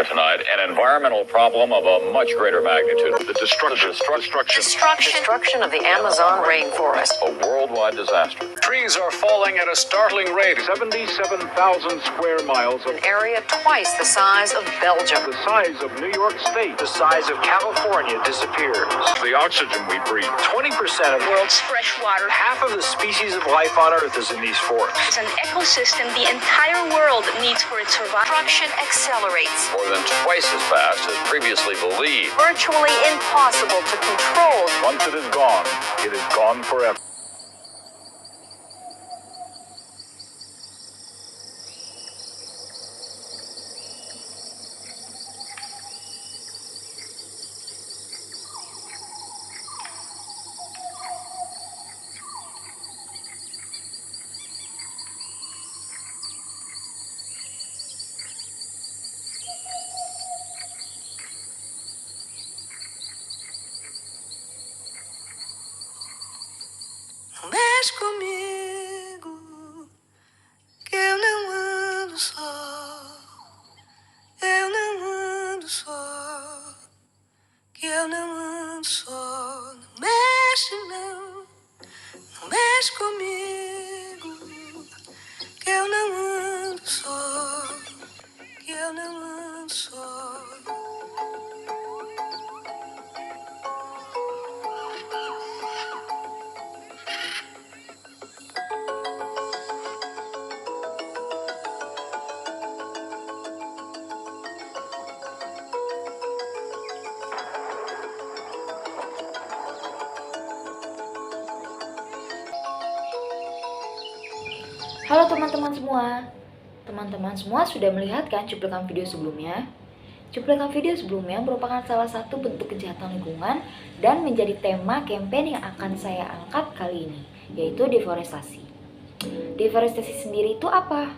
America tonight, an environmental problem of a much greater magnitude. The destruction of the Amazon rainforest. A worldwide disaster. Trees are falling at a startling rate. 77,000 square miles of An area twice the size of Belgium. the size of New York State. The size of California disappears. The oxygen we breathe. 20% of World's fresh water. half of the species of life on Earth is in these forests. It's an ecosystem the entire world needs for its survival. Destruction accelerates. More than twice as fast as previously believed. Virtually impossible to control. Once it is gone forever. Mexe comigo, que eu não ando só. Eu não ando só, que eu não ando só. Não mexe não, não mexe comigo, que eu não ando só, que eu não ando só. Halo teman-teman semua. Teman-teman semua sudah melihat kan cuplikan video sebelumnya? Cuplikan video sebelumnya merupakan salah satu bentuk kejahatan lingkungan dan menjadi tema campaign yang akan saya angkat kali ini, yaitu deforestasi. Deforestasi sendiri itu apa?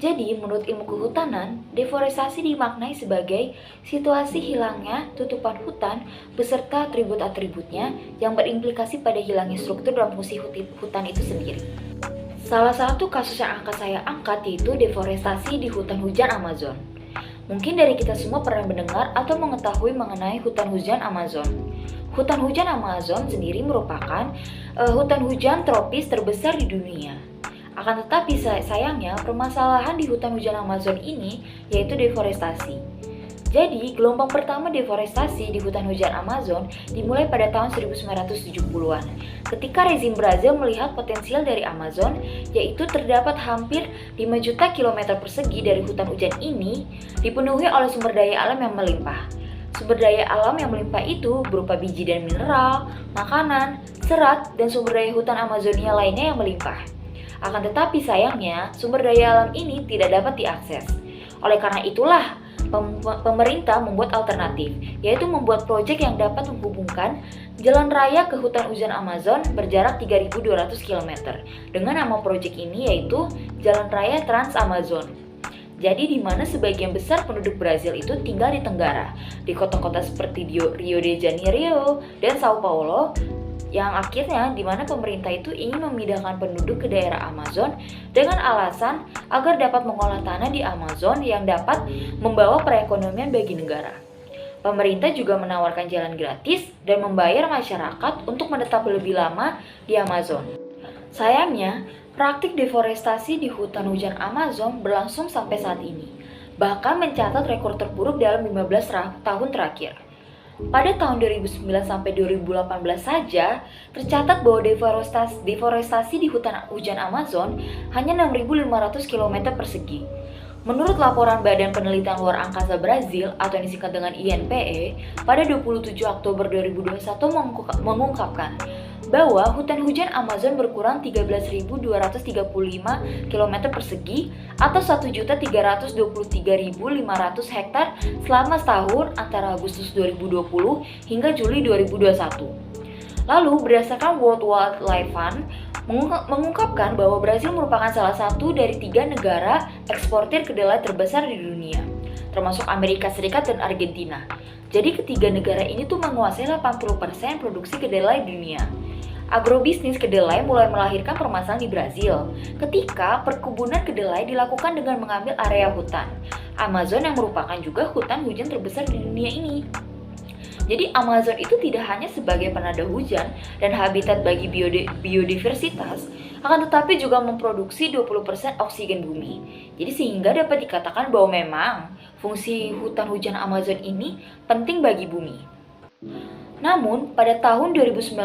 Jadi, menurut ilmu kehutanan, deforestasi dimaknai sebagai situasi hilangnya tutupan hutan beserta atribut-atributnya yang berimplikasi pada hilangnya struktur dan fungsi hutan itu sendiri. Salah satu kasus yang akan saya angkat yaitu deforestasi di hutan hujan Amazon. Mungkin dari kita semua pernah mendengar atau mengetahui mengenai hutan hujan Amazon. Hutan hujan Amazon sendiri merupakan hutan hujan tropis terbesar di dunia. Akan tetapi sayangnya permasalahan di hutan hujan Amazon ini yaitu deforestasi. Jadi, gelombang pertama deforestasi di hutan hujan Amazon dimulai pada tahun 1970-an. Ketika rezim Brazil melihat potensial dari Amazon, yaitu terdapat hampir 5 juta kilometer persegi dari hutan hujan ini dipenuhi oleh sumber daya alam yang melimpah. Sumber daya alam yang melimpah itu berupa biji dan mineral, makanan, serat, dan sumber daya hutan Amazonia lainnya yang melimpah. Akan tetapi sayangnya, sumber daya alam ini tidak dapat diakses. Oleh karena itulah, pemerintah membuat alternatif, yaitu membuat proyek yang dapat menghubungkan jalan raya ke hutan hujan Amazon berjarak 3.200 km. Dengan nama proyek ini yaitu Jalan Raya Trans Amazon. Jadi di mana sebagian besar penduduk Brazil itu tinggal di Tenggara, di kota-kota seperti Rio de Janeiro dan Sao Paulo, yang akhirnya di mana pemerintah itu ingin memindahkan penduduk ke daerah Amazon dengan alasan agar dapat mengolah tanah di Amazon yang dapat membawa perekonomian bagi negara. Pemerintah juga menawarkan jalan gratis dan membayar masyarakat untuk menetap lebih lama di Amazon. Sayangnya, praktik deforestasi di hutan hujan Amazon berlangsung sampai saat ini, bahkan mencatat rekor terburuk dalam 15 tahun terakhir. Pada tahun 2009 sampai 2018 saja, tercatat bahwa deforestasi di hutan hujan Amazon hanya 6.500 km persegi. Menurut laporan Badan Penelitian Luar Angkasa Brazil atau yang disingkat dengan INPE, pada 27 Oktober 2021 mengungkapkan bahwa hutan hujan Amazon berkurang 13.235 km persegi atau 1.323.500 hektar selama setahun antara Agustus 2020 hingga Juli 2021. Lalu berdasarkan World Wildlife Fund mengungkapkan bahwa Brazil merupakan salah satu dari 3 negara eksportir kedelai terbesar di dunia, termasuk Amerika Serikat dan Argentina. Jadi ketiga negara ini tuh menguasai 80% produksi kedelai di dunia. Agrobisnis kedelai mulai melahirkan permasalahan di Brazil ketika perkebunan kedelai dilakukan dengan mengambil area hutan. Amazon yang merupakan juga hutan hujan terbesar di dunia ini. Jadi Amazon itu tidak hanya sebagai penada hujan dan habitat bagi biodiversitas, akan tetapi juga memproduksi 20% oksigen bumi. Jadi sehingga dapat dikatakan bahwa memang fungsi hutan hujan Amazon ini penting bagi bumi. Namun, pada tahun 2019,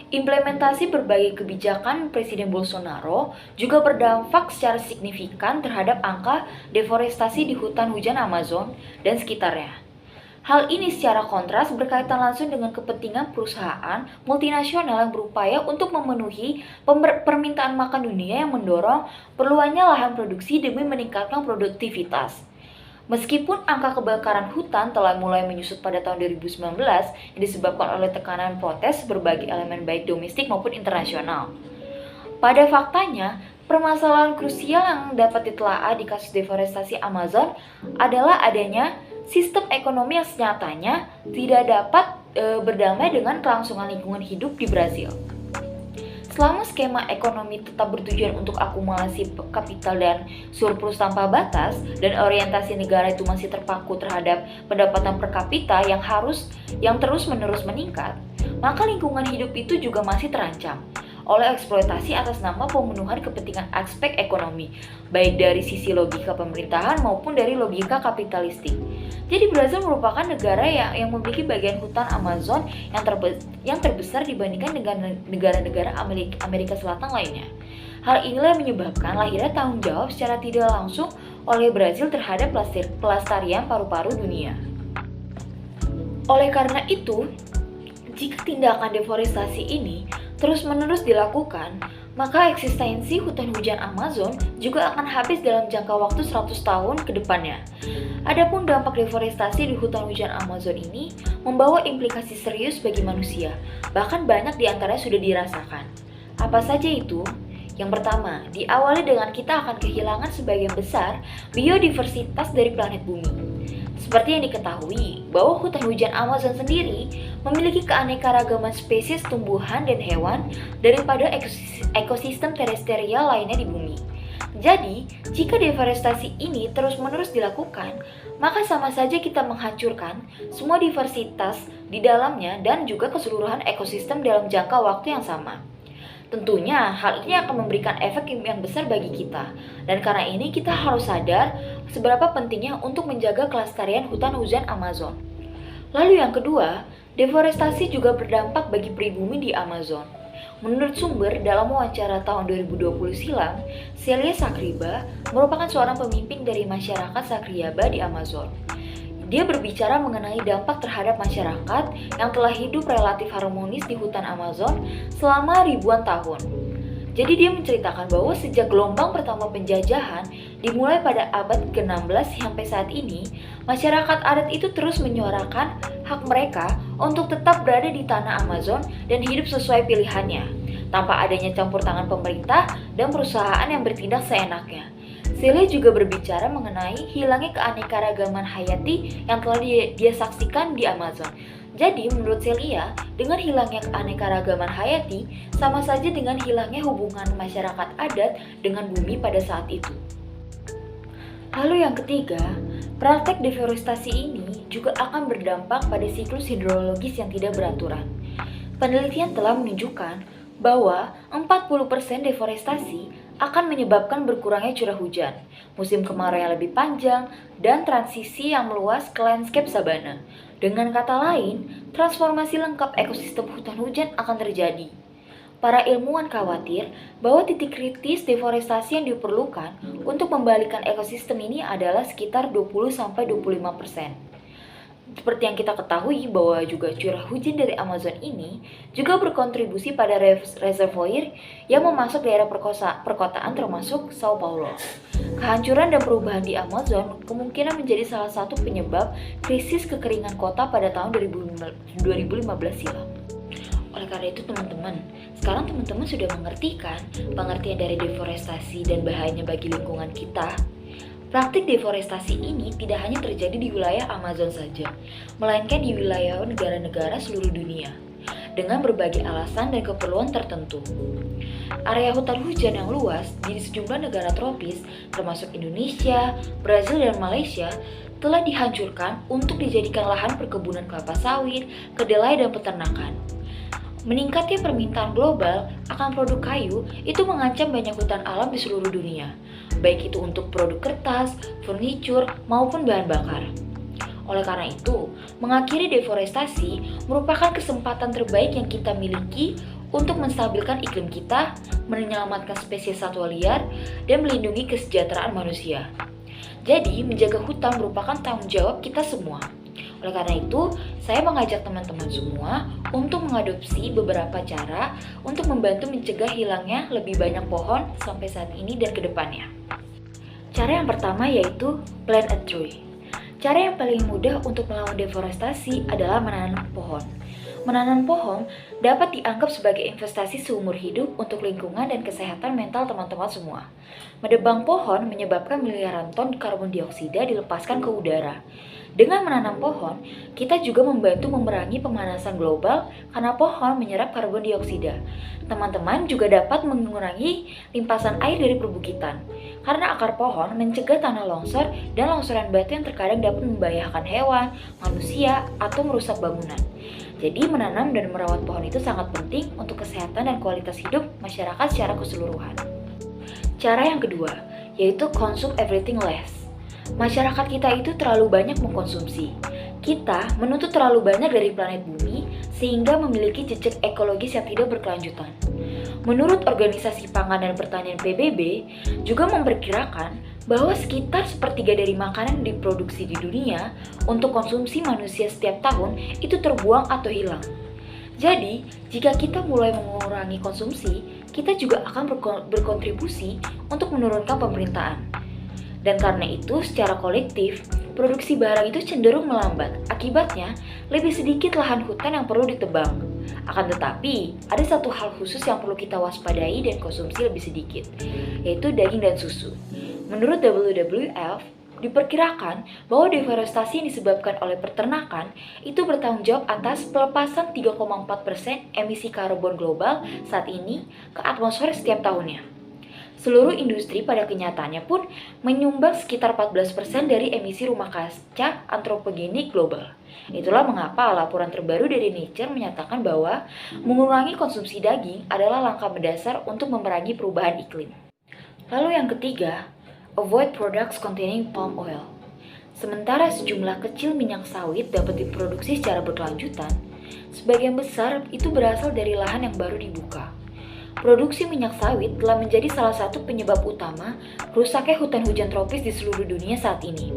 implementasi berbagai kebijakan Presiden Bolsonaro juga berdampak secara signifikan terhadap angka deforestasi di hutan hujan Amazon dan sekitarnya. Hal ini secara kontras berkaitan langsung dengan kepentingan perusahaan multinasional yang berupaya untuk memenuhi permintaan makan dunia yang mendorong perluannya lahan produksi demi meningkatkan produktivitas. Meskipun angka kebakaran hutan telah mulai menyusut pada tahun 2019 yang disebabkan oleh tekanan protes berbagai elemen baik domestik maupun internasional. Pada faktanya, permasalahan krusial yang dapat ditelaah di kasus deforestasi Amazon adalah adanya sistem ekonomi yang senyatanya tidak dapat berdamai dengan kelangsungan lingkungan hidup di Brazil. Selama skema ekonomi tetap bertujuan untuk akumulasi kapital dan surplus tanpa batas, dan orientasi negara itu masih terpaku terhadap pendapatan per kapita yang terus-menerus meningkat, maka lingkungan hidup itu juga masih terancam oleh eksploitasi atas nama pemenuhan kepentingan aspek ekonomi, baik dari sisi logika pemerintahan maupun dari logika kapitalistik. Jadi Brazil merupakan negara yang memiliki bagian hutan Amazon yang terbesar dibandingkan dengan negara-negara Amerika Selatan lainnya. Hal inilah yang menyebabkan lahirnya tanggung jawab secara tidak langsung oleh Brazil terhadap pelestarian paru-paru dunia. Oleh karena itu, jika tindakan deforestasi ini terus-menerus dilakukan, maka eksistensi hutan hujan Amazon juga akan habis dalam jangka waktu 100 tahun ke depannya. Adapun dampak deforestasi di hutan hujan Amazon ini membawa implikasi serius bagi manusia, bahkan banyak di antaranya sudah dirasakan. Apa saja itu? Yang pertama, diawali dengan kita akan kehilangan sebagian besar biodiversitas dari planet bumi. Seperti yang diketahui, bahwa hutan hujan Amazon sendiri memiliki keanekaragaman spesies tumbuhan dan hewan daripada ekosistem terestrial lainnya di bumi. Jadi, jika deforestasi ini terus-menerus dilakukan, maka sama saja kita menghancurkan semua diversitas di dalamnya dan juga keseluruhan ekosistem dalam jangka waktu yang sama. Tentunya hal ini akan memberikan efek yang besar bagi kita, dan karena ini kita harus sadar seberapa pentingnya untuk menjaga kelestarian hutan hujan Amazon. Lalu yang kedua, deforestasi juga berdampak bagi pribumi di Amazon. Menurut sumber dalam wawancara tahun 2020 silam, Celia Sakriba merupakan seorang pemimpin dari masyarakat Sakriaba di Amazon. Dia berbicara mengenai dampak terhadap masyarakat yang telah hidup relatif harmonis di hutan Amazon selama ribuan tahun. Jadi dia menceritakan bahwa sejak gelombang pertama penjajahan dimulai pada abad ke-16 sampai saat ini, masyarakat adat itu terus menyuarakan hak mereka untuk tetap berada di tanah Amazon dan hidup sesuai pilihannya, tanpa adanya campur tangan pemerintah dan perusahaan yang bertindak seenaknya. Celia juga berbicara mengenai hilangnya keanekaragaman hayati yang telah dia saksikan di Amazon. Jadi, menurut Celia, dengan hilangnya keanekaragaman hayati, sama saja dengan hilangnya hubungan masyarakat adat dengan bumi pada saat itu. Lalu yang ketiga, praktek deforestasi ini juga akan berdampak pada siklus hidrologis yang tidak beraturan. Penelitian telah menunjukkan bahwa 40% deforestasi akan menyebabkan berkurangnya curah hujan, musim kemarau yang lebih panjang, dan transisi yang meluas ke landscape sabana. Dengan kata lain, transformasi lengkap ekosistem hutan hujan akan terjadi. Para ilmuwan khawatir bahwa titik kritis deforestasi yang diperlukan untuk membalikan ekosistem ini adalah sekitar 20-25%. Seperti yang kita ketahui bahwa juga curah hujan dari Amazon ini juga berkontribusi pada reservoir yang memasuk daerah perkotaan termasuk Sao Paulo. Kehancuran dan perubahan di Amazon kemungkinan menjadi salah satu penyebab krisis kekeringan kota pada tahun 2015 silam. Oleh karena itu teman-teman, sekarang teman-teman sudah mengerti kan pengertian dari deforestasi dan bahayanya bagi lingkungan kita. Praktik deforestasi ini tidak hanya terjadi di wilayah Amazon saja, melainkan di wilayah negara-negara seluruh dunia. dengan berbagai alasan dan keperluan tertentu. Area hutan hujan yang luas di sejumlah negara tropis, termasuk Indonesia, Brazil, dan Malaysia, telah dihancurkan untuk dijadikan lahan perkebunan kelapa sawit, kedelai, dan peternakan. Meningkatnya permintaan global akan produk kayu itu mengancam banyak hutan alam di seluruh dunia, baik itu untuk produk kertas, furnitur, maupun bahan bakar. Oleh karena itu, mengakhiri deforestasi merupakan kesempatan terbaik yang kita miliki untuk menstabilkan iklim kita, menyelamatkan spesies satwa liar, dan melindungi kesejahteraan manusia. Jadi, menjaga hutan merupakan tanggung jawab kita semua. Oleh karena itu, saya mengajak teman-teman semua untuk mengadopsi beberapa cara untuk membantu mencegah hilangnya lebih banyak pohon sampai saat ini dan ke depannya. Cara yang pertama yaitu plant a tree. Cara yang paling mudah untuk melawan deforestasi adalah menanam pohon. Menanam pohon dapat dianggap sebagai investasi seumur hidup untuk lingkungan dan kesehatan mental teman-teman semua. Menebang pohon menyebabkan miliaran ton karbon dioksida dilepaskan ke udara. Dengan menanam pohon, kita juga membantu memerangi pemanasan global karena pohon menyerap karbon dioksida. Teman-teman juga dapat mengurangi limpasan air dari perbukitan, karena akar pohon mencegah tanah longsor dan longsoran batu yang terkadang dapat membahayakan hewan, manusia, atau merusak bangunan. Jadi menanam dan merawat pohon itu sangat penting untuk kesehatan dan kualitas hidup masyarakat secara keseluruhan. Cara yang kedua, yaitu consume everything less. Masyarakat kita itu terlalu banyak mengkonsumsi. Kita menuntut terlalu banyak dari planet bumi sehingga memiliki jejak ekologis yang tidak berkelanjutan. Menurut Organisasi Pangan dan Pertanian PBB juga memperkirakan bahwa sekitar sepertiga dari makanan yang diproduksi di dunia untuk konsumsi manusia setiap tahun itu terbuang atau hilang. Jadi, jika kita mulai mengurangi konsumsi, kita juga akan berkontribusi untuk menurunkan pemerintahan. Dan karena itu, secara kolektif, produksi barang itu cenderung melambat. Akibatnya, lebih sedikit lahan hutan yang perlu ditebang. Akan tetapi, ada satu hal khusus yang perlu kita waspadai dan konsumsi lebih sedikit, yaitu daging dan susu. Menurut WWF, diperkirakan bahwa deforestasi yang disebabkan oleh peternakan itu bertanggung jawab atas pelepasan 3,4% emisi karbon global saat ini ke atmosfer setiap tahunnya. Seluruh industri pada kenyataannya pun menyumbang sekitar 14% dari emisi rumah kaca antropogenik global. Itulah mengapa laporan terbaru dari Nature menyatakan bahwa mengurangi konsumsi daging adalah langkah mendasar untuk memerangi perubahan iklim. Lalu yang ketiga, avoid products containing palm oil. Sementara sejumlah kecil minyak sawit dapat diproduksi secara berkelanjutan, sebagian besar itu berasal dari lahan yang baru dibuka. Produksi minyak sawit telah menjadi salah satu penyebab utama rusaknya hutan hujan tropis di seluruh dunia saat ini.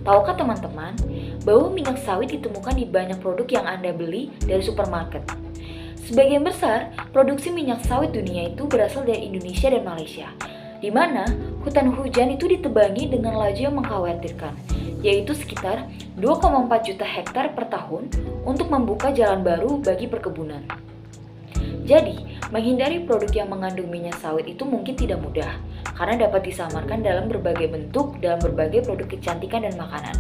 Tahukah teman-teman bahwa minyak sawit ditemukan di banyak produk yang Anda beli dari supermarket? Sebagian besar produksi minyak sawit dunia itu berasal dari Indonesia dan Malaysia, di mana hutan hujan itu ditebangi dengan laju yang mengkhawatirkan, yaitu sekitar 2,4 juta hektar per tahun untuk membuka jalan baru bagi perkebunan. Jadi, menghindari produk yang mengandung minyak sawit itu mungkin tidak mudah, karena dapat disamarkan dalam berbagai bentuk dalam berbagai produk kecantikan dan makanan.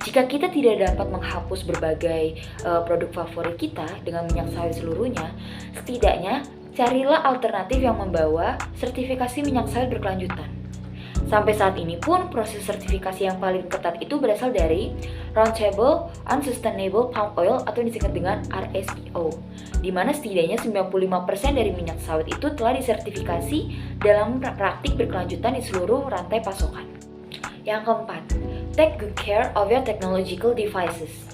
Jika kita tidak dapat menghapus berbagai produk favorit kita dengan minyak sawit seluruhnya, setidaknya carilah alternatif yang membawa sertifikasi minyak sawit berkelanjutan. Sampai saat ini pun proses sertifikasi yang paling ketat itu berasal dari Roundtable on Sustainable Palm Oil atau disingkat dengan RSPO, di mana setidaknya 95% dari minyak sawit itu telah disertifikasi dalam praktik berkelanjutan di seluruh rantai pasokan. Yang keempat, take good care of your technological devices.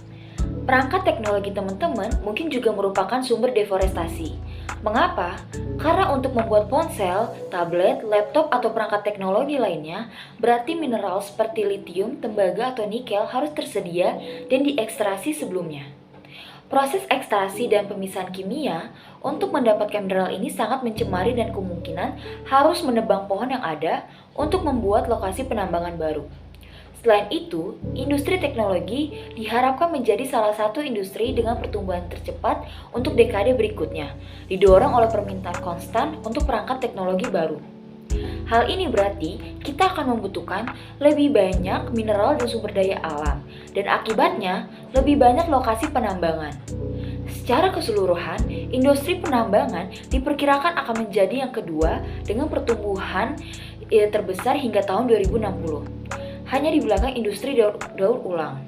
Perangkat teknologi teman-teman mungkin juga merupakan sumber deforestasi. Mengapa? Karena untuk membuat ponsel, tablet, laptop, atau perangkat teknologi lainnya, berarti mineral seperti litium, tembaga, atau nikel harus tersedia dan diekstrasi sebelumnya. Proses ekstraksi dan pemisahan kimia untuk mendapatkan mineral ini sangat mencemari dan kemungkinan harus menebang pohon yang ada untuk membuat lokasi penambangan baru. Selain itu, industri teknologi diharapkan menjadi salah satu industri dengan pertumbuhan tercepat untuk dekade berikutnya, didorong oleh permintaan konstan untuk perangkat teknologi baru. Hal ini berarti kita akan membutuhkan lebih banyak mineral dan sumber daya alam, dan akibatnya lebih banyak lokasi penambangan. Secara keseluruhan, industri penambangan diperkirakan akan menjadi yang kedua dengan pertumbuhan terbesar hingga tahun 2060, hanya di belakang industri daur ulang.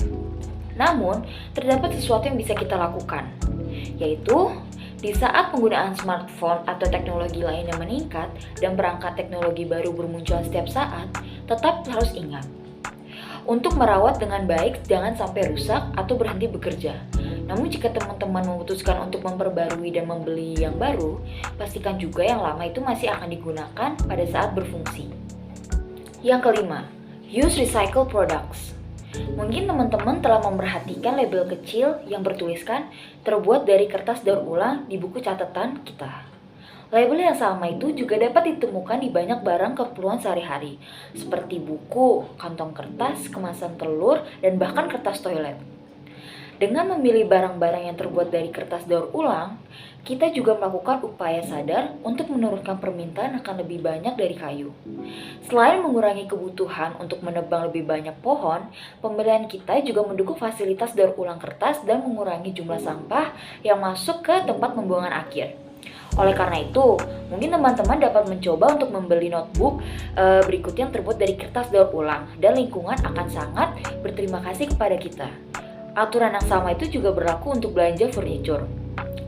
Namun, terdapat sesuatu yang bisa kita lakukan, yaitu di saat penggunaan smartphone atau teknologi lainnya meningkat dan perangkat teknologi baru bermunculan setiap saat, tetap harus ingat untuk merawat dengan baik, jangan sampai rusak atau berhenti bekerja. Namun jika teman-teman memutuskan untuk memperbarui dan membeli yang baru, pastikan juga yang lama itu masih akan digunakan pada saat berfungsi. Yang kelima, use recycle products. Mungkin teman-teman telah memperhatikan label kecil yang bertuliskan terbuat dari kertas daur ulang di buku catatan kita. Label yang sama itu juga dapat ditemukan di banyak barang keperluan sehari-hari, seperti buku, kantong kertas, kemasan telur, dan bahkan kertas toilet. Dengan memilih barang-barang yang terbuat dari kertas daur ulang, kita juga melakukan upaya sadar untuk menurunkan permintaan akan lebih banyak dari kayu. Selain mengurangi kebutuhan untuk menebang lebih banyak pohon, pembelian kita juga mendukung fasilitas daur ulang kertas dan mengurangi jumlah sampah yang masuk ke tempat pembuangan akhir. Oleh karena itu, mungkin teman-teman dapat mencoba untuk membeli notebook berikut yang terbuat dari kertas daur ulang, dan lingkungan akan sangat berterima kasih kepada kita. Aturan yang sama itu juga berlaku untuk belanja furniture.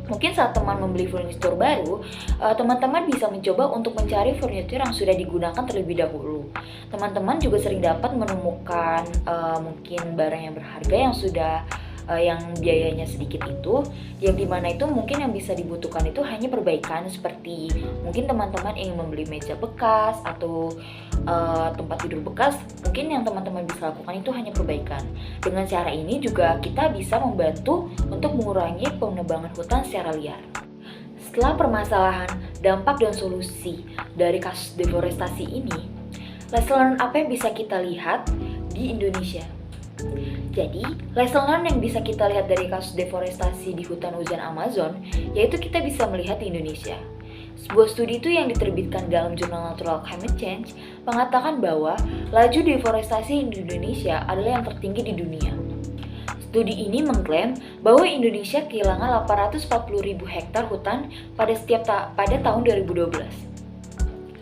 Mungkin saat teman membeli furniture baru, teman-teman bisa mencoba untuk mencari furniture yang sudah digunakan terlebih dahulu. Teman-teman juga sering dapat menemukan mungkin barang yang berharga yang sudah yang biayanya sedikit itu, yang dimana itu mungkin yang bisa dibutuhkan itu hanya perbaikan, seperti mungkin teman-teman ingin membeli meja bekas atau tempat tidur bekas. Mungkin yang teman-teman bisa lakukan itu hanya perbaikan. Dengan cara ini juga kita bisa membantu untuk mengurangi penebangan hutan secara liar. Setelah permasalahan, dampak dan solusi dari kasus deforestasi ini, lesson learn apa yang bisa kita lihat di Indonesia? Jadi, lesson learn yang bisa kita lihat dari kasus deforestasi di hutan hujan Amazon, yaitu kita bisa melihat di Indonesia. Sebuah studi itu yang diterbitkan dalam jurnal Natural Climate Change mengatakan bahwa laju deforestasi di Indonesia adalah yang tertinggi di dunia. Studi ini mengklaim bahwa Indonesia kehilangan 840.000 hektar hutan pada tahun 2012.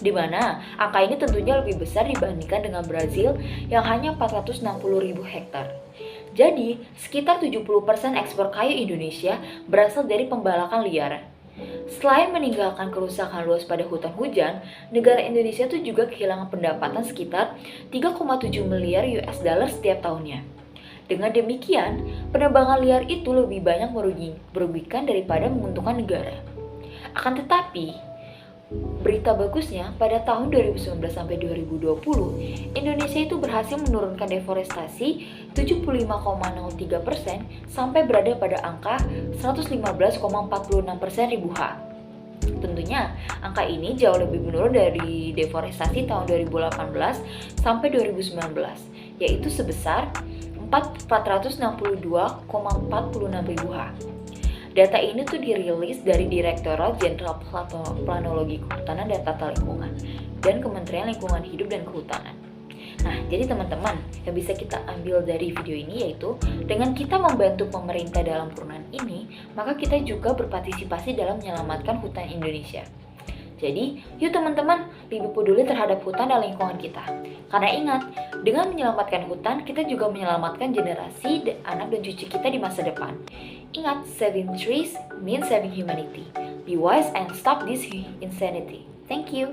Di mana angka ini tentunya lebih besar dibandingkan dengan Brazil yang hanya 460.000 hektar. Jadi, sekitar 70% ekspor kayu Indonesia berasal dari pembalakan liar. Selain meninggalkan kerusakan luas pada hutan hujan, negara Indonesia itu juga kehilangan pendapatan sekitar 3,7 miliar US dollar setiap tahunnya. Dengan demikian, penebangan liar itu lebih banyak merugikan daripada menguntungkan negara. Akan tetapi, berita bagusnya, pada tahun 2019 sampai 2020, Indonesia itu berhasil menurunkan deforestasi 75,03% sampai berada pada angka 115,46% ribu ha. Tentunya, angka ini jauh lebih menurun dari deforestasi tahun 2018 sampai 2019, yaitu sebesar 462,46 ribu ha. Data ini tuh dirilis dari Direktorat Jenderal Planologi Kehutanan dan Tata Lingkungan dan Kementerian Lingkungan Hidup dan Kehutanan. Nah, jadi teman-teman, yang bisa kita ambil dari video ini yaitu dengan kita membantu pemerintah dalam perubahan ini, maka kita juga berpartisipasi dalam menyelamatkan hutan Indonesia. Jadi, yuk teman-teman, lebih peduli terhadap hutan dan lingkungan kita. Karena ingat, dengan menyelamatkan hutan, kita juga menyelamatkan generasi anak dan cucu kita di masa depan. Ingat, saving trees means saving humanity. Be wise and stop this insanity. Thank you.